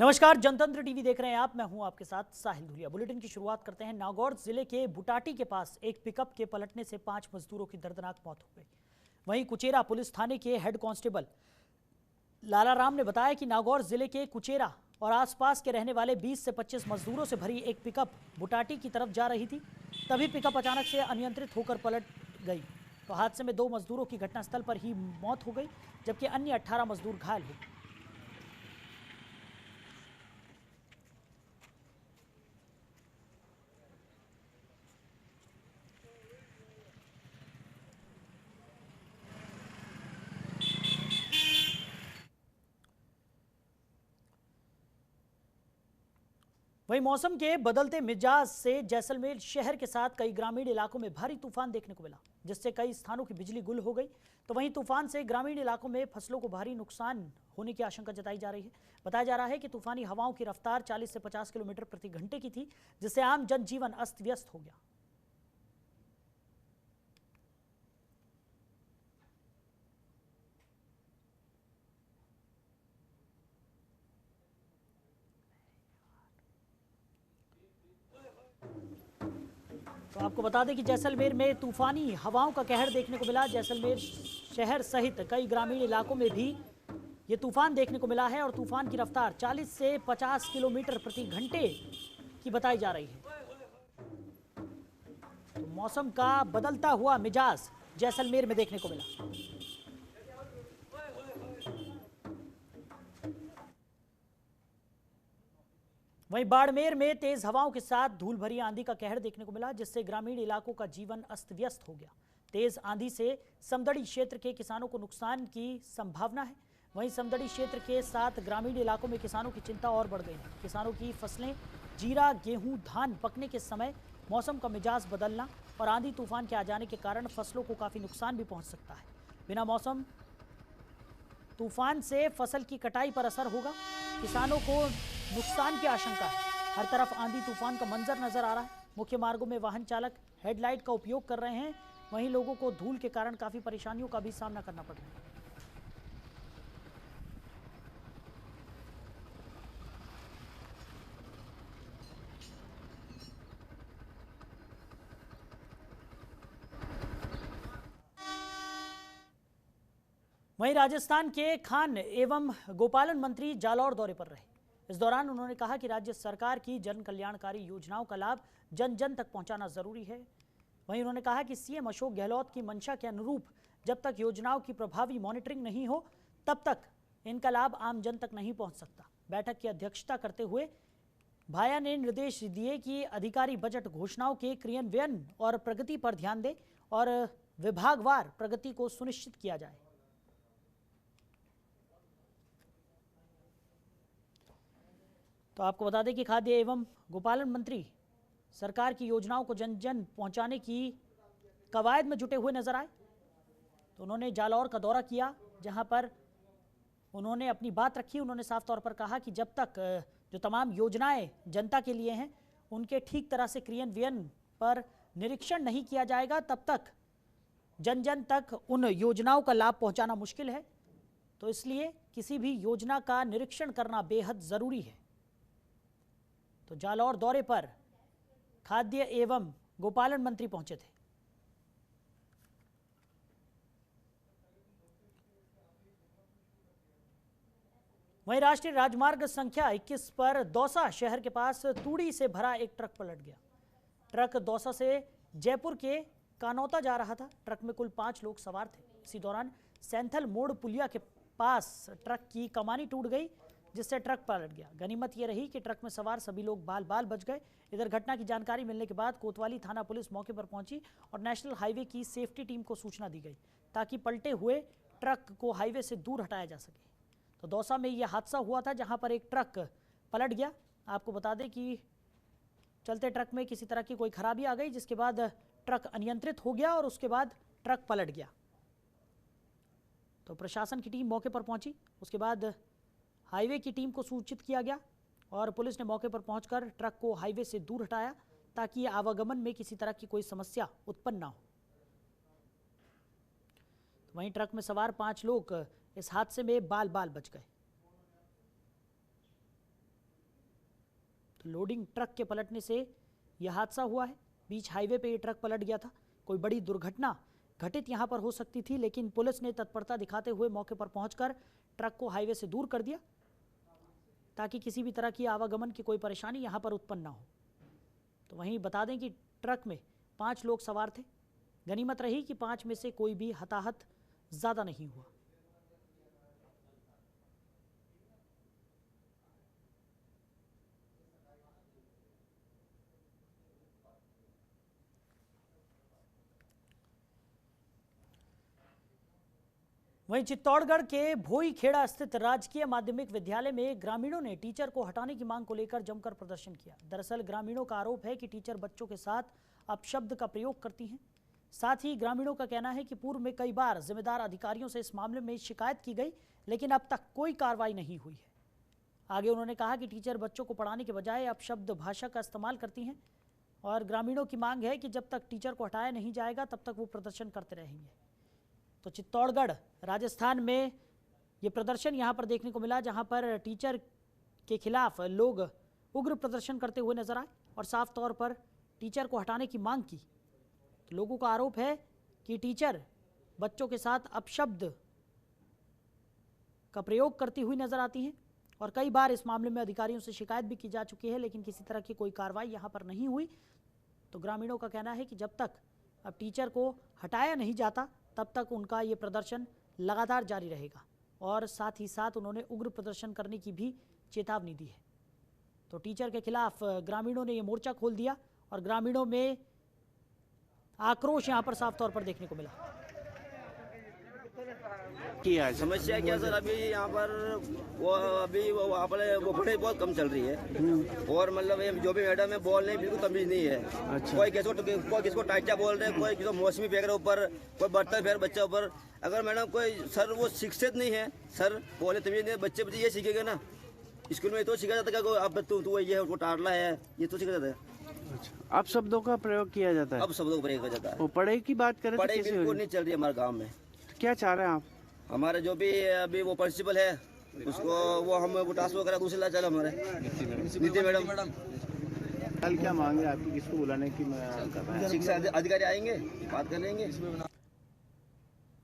नमस्कार, जनतंत्र टीवी देख रहे हैं आप। मैं हूं आपके साथ साहिल धुलिया। बुलेटिन की शुरुआत करते हैं। नागौर जिले के बुटाटी के पास एक पिकअप के पलटने से 5 मजदूरों की दर्दनाक मौत हो गई। वहीं कुचेरा पुलिस थाने के हेड कांस्टेबल लालाराम ने बताया कि नागौर जिले के कुचेरा और आसपास के रहने वाले 20 से 25 मजदूरों से भरी एक पिकअप बुटाटी की तरफ जा रही थी। तभी पिकअप अचानक से अनियंत्रित होकर पलट गई। तो हादसे में 2 मजदूरों की घटनास्थल पर ही मौत हो गई, जबकि अन्य 18 मजदूर घायल हो गए। वहीं मौसम के बदलते मिजाज से जैसलमेर शहर के साथ कई ग्रामीण इलाकों में भारी तूफान देखने को मिला, जिससे कई स्थानों की बिजली गुल हो गई। तो वहीं तूफान से ग्रामीण इलाकों में फसलों को भारी नुकसान होने की आशंका जताई जा रही है। बताया जा रहा है कि तूफानी हवाओं की रफ्तार 40 से 50 किलोमीटर प्रति घंटे की थी, जिससे आम जनजीवन अस्त व्यस्त हो गया। तो आपको बता दें कि जैसलमेर में तूफानी हवाओं का कहर देखने को मिला। जैसलमेर शहर सहित कई ग्रामीण इलाकों में भी ये तूफान देखने को मिला है और तूफान की रफ्तार 40 से 50 किलोमीटर प्रति घंटे की बताई जा रही है। तो मौसम का बदलता हुआ मिजाज जैसलमेर में देखने को मिला। वहीं बाड़मेर में तेज हवाओं के साथ धूल भरी आंधी का कहर देखने को मिला, जिससे ग्रामीण इलाकों का जीवन अस्त व्यस्त हो गया। तेज आंधी से समदड़ी क्षेत्र के किसानों को नुकसान की संभावना है। वहीं समदड़ी क्षेत्र के साथ ग्रामीण इलाकों में किसानों की चिंता और बढ़ गई है। किसानों की फसलें जीरा, गेहूं, धान पकने के समय मौसम का मिजाज बदलना और आंधी तूफान के आ जाने के कारण फसलों को काफी नुकसान भी पहुंच सकता है। बिना मौसम तूफान से फसल की कटाई पर असर होगा। किसानों को नुकसान की आशंका है। हर तरफ आंधी तूफान का मंजर नजर आ रहा है। मुख्य मार्गों में वाहन चालक हेडलाइट का उपयोग कर रहे हैं। वहीं लोगों को धूल के कारण काफी परेशानियों का भी सामना करना पड़ रहा है। वहीं राजस्थान के खान एवं गोपालन मंत्री जालौर दौरे पर रहे। इस दौरान उन्होंने कहा कि राज्य सरकार की जन कल्याणकारी योजनाओं का लाभ जन जन तक पहुंचाना जरूरी है। वहीं उन्होंने कहा कि सीएम अशोक गहलोत की मंशा के अनुरूप जब तक योजनाओं की प्रभावी मॉनिटरिंग नहीं हो, तब तक इनका लाभ आम जन तक नहीं पहुंच सकता। बैठक की अध्यक्षता करते हुए भाया ने निर्देश दिए कि अधिकारी बजट घोषणाओं के क्रियान्वयन और प्रगति पर ध्यान दें और विभागवार प्रगति को सुनिश्चित किया जाए। तो आपको बता दें कि खाद्य एवं गोपालन मंत्री सरकार की योजनाओं को जन जन पहुंचाने की कवायद में जुटे हुए नजर आए। तो उन्होंने जालौर का दौरा किया, जहां पर उन्होंने अपनी बात रखी। उन्होंने साफ तौर पर कहा कि जब तक जो तमाम योजनाएं जनता के लिए हैं उनके ठीक तरह से क्रियान्वयन पर निरीक्षण नहीं किया जाएगा, तब तक जन जन तक उन योजनाओं का लाभ पहुंचाना मुश्किल है। तो इसलिए किसी भी योजना का निरीक्षण करना बेहद जरूरी है। तो जालौर दौरे पर खाद्य एवं गोपालन मंत्री पहुंचे थे। वहीं राष्ट्रीय राजमार्ग संख्या 21 पर दौसा शहर के पास तूड़ी से भरा एक ट्रक पलट गया। ट्रक दौसा से जयपुर के कानौता जा रहा था। ट्रक में कुल 5 लोग सवार थे। इसी दौरान सैंथल मोड़ पुलिया के पास ट्रक की कमानी टूट गई, जिससे ट्रक पलट गया। गनीमत यह रही कि ट्रक में सवार सभी लोग बाल बाल बच गए। इधर घटना की जानकारी मिलने के बाद कोतवाली थाना पुलिस मौके पर पहुंची और नेशनल हाईवे की सेफ्टी टीम को सूचना दी गई, ताकि पलटे हुए ट्रक को हाईवे से दूर हटाया जा सके। तो दौसा में यह हादसा हुआ था, जहां पर एक ट्रक पलट गया। आपको बता दें कि चलते ट्रक में किसी तरह की कोई खराबी आ गई, जिसके बाद ट्रक अनियंत्रित हो गया और उसके बाद ट्रक पलट गया। तो प्रशासन की टीम मौके पर पहुंची। उसके बाद हाईवे की टीम को सूचित किया गया और पुलिस ने मौके पर पहुंचकर ट्रक को हाईवे से दूर हटाया, ताकि आवागमन में किसी तरह की कोई समस्या उत्पन्न ना हो। वहीं ट्रक में सवार 5 लोग इस हादसे में बाल बाल बच गए। तो लोडिंग ट्रक के पलटने से यह हादसा हुआ है। बीच हाईवे पे ये ट्रक पलट गया था। कोई बड़ी दुर्घटना घटित यहां पर हो सकती थी, लेकिन पुलिस ने तत्परता दिखाते हुए मौके पर पहुंचकर ट्रक को हाईवे से दूर कर दिया ताकि किसी भी तरह की आवागमन की कोई परेशानी यहां पर उत्पन्न ना हो। तो वहीं बता दें कि ट्रक में 5 लोग सवार थे। गनीमत रही कि 5 में से कोई भी हताहत ज्यादा नहीं हुआ। वहीं चित्तौड़गढ़ के भोईखेड़ा स्थित राजकीय माध्यमिक विद्यालय में ग्रामीणों ने टीचर को हटाने की मांग को लेकर जमकर प्रदर्शन किया। दरअसल ग्रामीणों का आरोप है कि टीचर बच्चों के साथ अपशब्द का प्रयोग करती हैं। साथ ही ग्रामीणों का कहना है कि पूर्व में कई बार जिम्मेदार अधिकारियों से इस मामले में शिकायत की गई, लेकिन अब तक कोई कार्रवाई नहीं हुई है। आगे उन्होंने कहा कि टीचर बच्चों को पढ़ाने के बजाय अपशब्द भाषा का इस्तेमाल करती हैं और ग्रामीणों की मांग है कि जब तक टीचर को हटाया नहीं जाएगा तब तक वो प्रदर्शन करते रहेंगे। तो चित्तौड़गढ़ राजस्थान में ये प्रदर्शन यहाँ पर देखने को मिला, जहाँ पर टीचर के खिलाफ लोग उग्र प्रदर्शन करते हुए नजर आए और साफ तौर पर टीचर को हटाने की मांग की। तो लोगों का आरोप है कि टीचर बच्चों के साथ अपशब्द का प्रयोग करती हुई नजर आती हैं और कई बार इस मामले में अधिकारियों से शिकायत भी की जा चुकी है, लेकिन किसी तरह की कोई कार्रवाई यहाँ पर नहीं हुई। तो ग्रामीणों का कहना है कि जब तक अब टीचर को हटाया नहीं जाता तब तक उनका ये प्रदर्शन लगातार जारी रहेगा और साथ ही साथ उन्होंने उग्र प्रदर्शन करने की भी चेतावनी दी है। तो टीचर के खिलाफ ग्रामीणों ने ये मोर्चा खोल दिया और ग्रामीणों में आक्रोश यहाँ पर साफ तौर पर देखने को मिला। क्या समस्या क्या सर? अभी यहाँ पर वो वहाँ पर वो पढ़ाई बहुत कम चल रही है और मतलब ये जो भी मैडम है बोलने बिल्कुल तमीज नहीं है। अच्छा। कोई किसको टाइटा बोल रहे, कोई किसको मौसमी फेंक रहे ऊपर, कोई बर्तन फेंक बच्चा ऊपर। अगर मैडम कोई सर वो शिक्षित नहीं है, सर बोलने तमीज नहीं है, बच्चे ये सीखेंगे ना। स्कूल में तो सीखा जाता है अब तू ये उसको टाटला है, ये तो सीखा जाता है। अच्छा। अब शब्दों का प्रयोग किया जाता है? अब शब्दों का प्रयोग किया जाता है। वो पढ़ाई की बात करें, पढ़ाई बिल्कुल नहीं चल रही है हमारे गाँव में। क्या चाह रहे हैं आप? हमारे जो भी अभी वो प्रिंसिपल है उसको वो हम वो ट्रांसफर करा दूसरे लाल हमारे नीति मैडम। कल क्या मांगे आपकी, किसको बुलाने की? शिक्षा अधिकारी आएंगे, बात कर लेंगे।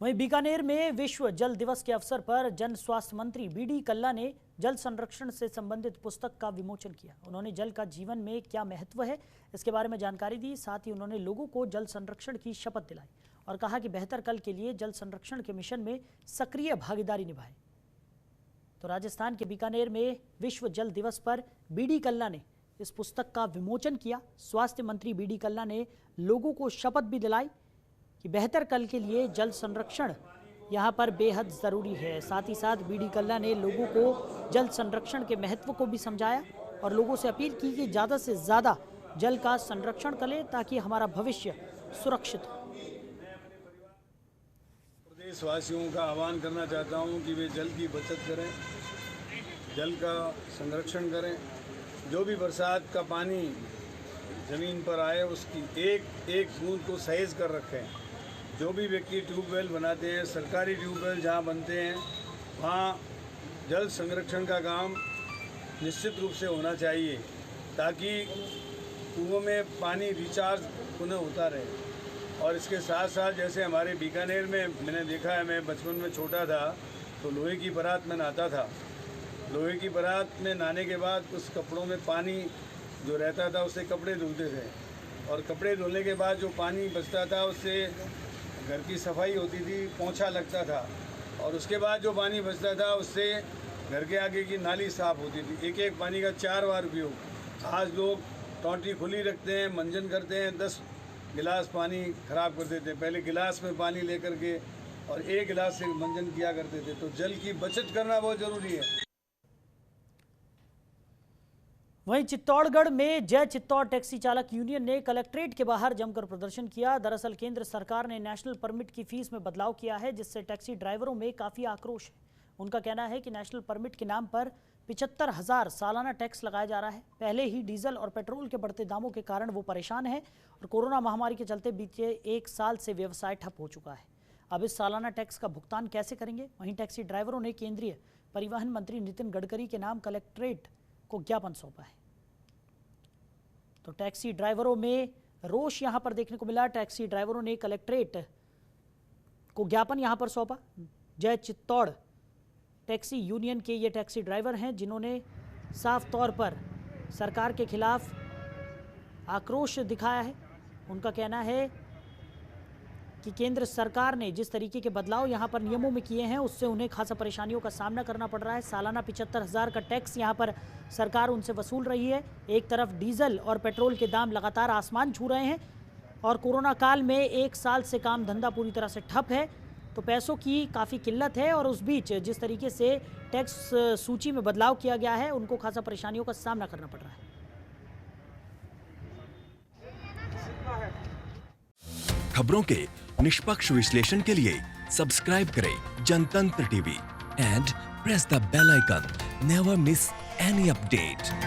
वहीं बीकानेर में विश्व जल दिवस के अवसर पर जन स्वास्थ्य मंत्री बीडी कल्ला ने जल संरक्षण से संबंधित पुस्तक का विमोचन किया। उन्होंने जल का जीवन में क्या महत्व है इसके बारे में जानकारी दी। साथ ही उन्होंने लोगों को जल संरक्षण की शपथ दिलाई और कहा कि बेहतर कल के लिए जल संरक्षण के मिशन में सक्रिय भागीदारी निभाएं। तो राजस्थान के बीकानेर में विश्व जल दिवस पर बीडी कल्ला ने इस पुस्तक का विमोचन किया। स्वास्थ्य मंत्री बीडी कल्ला ने लोगों को शपथ भी दिलाई कि बेहतर कल के लिए जल संरक्षण यहाँ पर बेहद ज़रूरी है। साथ ही साथ बीडी कल्ला ने लोगों को जल संरक्षण के महत्व को भी समझाया और लोगों से अपील की कि ज़्यादा से ज़्यादा जल का संरक्षण करें ताकि हमारा भविष्य सुरक्षित हो। प्रदेशवासियों का आह्वान करना चाहता हूं कि वे जल की बचत करें, जल का संरक्षण करें। जो भी बरसात का पानी ज़मीन पर आए उसकी एक एक बूंद को सहेज कर रखें। जो भी व्यक्ति ट्यूबवेल बनाते हैं, सरकारी ट्यूबवेल जहां बनते हैं वहां जल संरक्षण का काम निश्चित रूप से होना चाहिए ताकि कुओं में पानी रिचार्ज पुनः होता रहे। और इसके साथ साथ जैसे हमारे बीकानेर में मैंने देखा है, मैं बचपन में छोटा था तो लोहे की बारात में नहाता था। लोहे की बारात में नहाने के बाद उस कपड़ों में पानी जो रहता था उससे कपड़े धुलते थे और कपड़े धुलने के बाद जो पानी बचता था उससे घर की सफाई होती थी, पोंछा लगता था और उसके बाद जो पानी बचता था उससे घर के आगे की नाली साफ़ होती थी। एक एक पानी का 4 बार उपयोग। आज लोग टोंटी खुली रखते हैं, मंजन करते हैं, 10 गिलास पानी खराब कर देते। पहले गिलास में पानी लेकर के और 1 गिलास से मंजन किया करते थे। तो जल की बचत करना बहुत ज़रूरी है। वहीं चित्तौड़गढ़ में जय चित्तौड़ टैक्सी चालक यूनियन ने कलेक्ट्रेट के बाहर जमकर प्रदर्शन किया। दरअसल केंद्र सरकार ने नेशनल परमिट की फीस में बदलाव किया है जिससे टैक्सी ड्राइवरों में काफ़ी आक्रोश है। उनका कहना है कि नेशनल परमिट के नाम पर 75,000 सालाना टैक्स लगाया जा रहा है। पहले ही डीजल और पेट्रोल के बढ़ते दामों के कारण वो परेशान है और कोरोना महामारी के चलते बीते 1 साल से व्यवसाय ठप हो चुका है। अब इस सालाना टैक्स का भुगतान कैसे करेंगे? वहीं टैक्सी ड्राइवरों ने केंद्रीय परिवहन मंत्री नितिन गडकरी के नाम कलेक्ट्रेट को ज्ञापन सौंपा है। तो टैक्सी ड्राइवरों में रोष यहां पर देखने को मिला। टैक्सी ड्राइवरों ने कलेक्ट्रेट को ज्ञापन यहां पर सौंपा। जय चित्तौड़ टैक्सी यूनियन के ये टैक्सी ड्राइवर हैं जिन्होंने साफ तौर पर सरकार के खिलाफ आक्रोश दिखाया है। उनका कहना है कि केंद्र सरकार ने जिस तरीके के बदलाव यहाँ पर नियमों में किए हैं उससे उन्हें खासा परेशानियों का सामना करना पड़ रहा है। सालाना 75,000 का टैक्स यहाँ पर सरकार उनसे वसूल रही है। एक तरफ डीजल और पेट्रोल के दाम लगातार आसमान छू रहे हैं और कोरोना काल में 1 साल से काम धंधा पूरी तरह से ठप है, तो पैसों की काफ़ी किल्लत है और उस बीच जिस तरीके से टैक्स सूची में बदलाव किया गया है उनको खासा परेशानियों का सामना करना पड़ रहा है। खबरों के निष्पक्ष विश्लेषण के लिए सब्सक्राइब करें Jantantra TV and press the bell icon. Never miss any update.